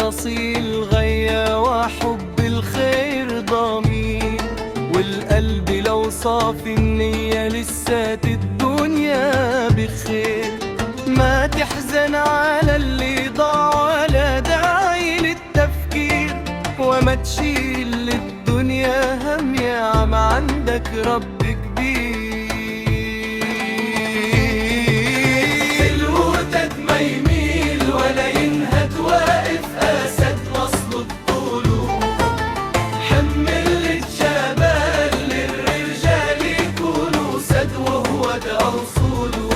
أصيل غيا وحب الخير ضمير، والقلب لو صافي النية لسات الدنيا بخير. ما تحزن على اللي ضاع ولا داعي للتفكير، وما تشيل للدنيا هم يا عم عندك رب كبير. الوداد ما يميل ولا ينهد، واقف أسد وصل الطلوع. حمل الجبال للرجال يكونوا سد وهو ده أصوله.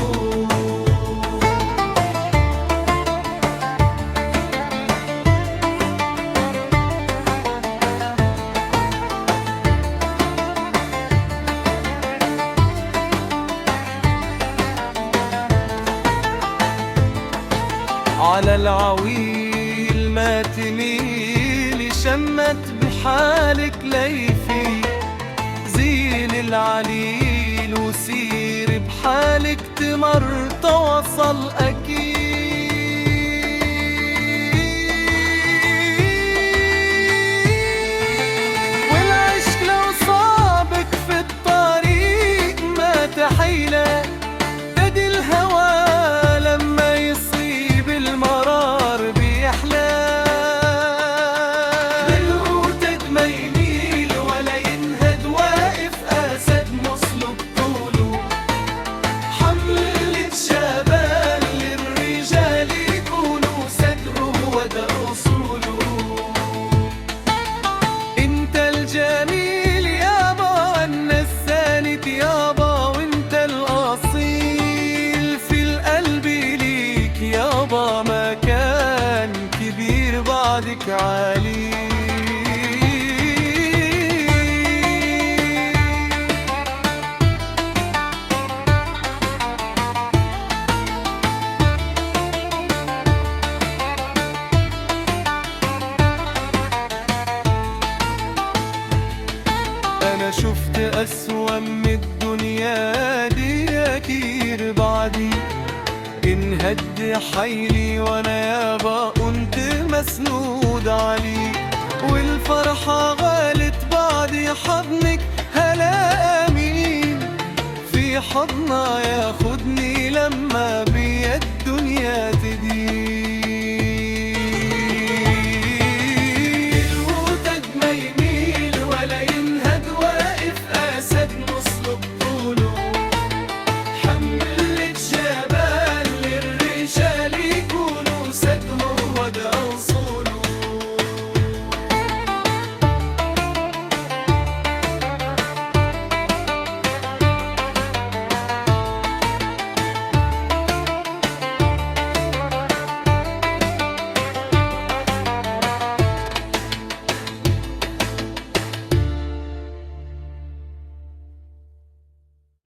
على العويل ما تميلي، شمت بحالك ليفي. زيل العليل وسير بحالك تمر توصل أكيد. والعشق لو صابك في الطريق ما تحيلك، بدي الهوى لما يصيب المرار بيحلى. الوداد ما يميل ولا ينهد، واقف أسد مصلوب طوله. حملة شباب للرجال يكونوا سدره وده أصوله. انت الجميل يابا وانا الساند يابا، وانت الأصيل في القلب ليك يابا. مكان كبير بعدك عالي. أنا شفت أسوأ من الدنيا دي كتير بعدي. انهد حيلي وأنا يابا كنت مسنود عليك، والفرحة غالت بعدي حضنك. هلا أمين في حضنا ياخدني لما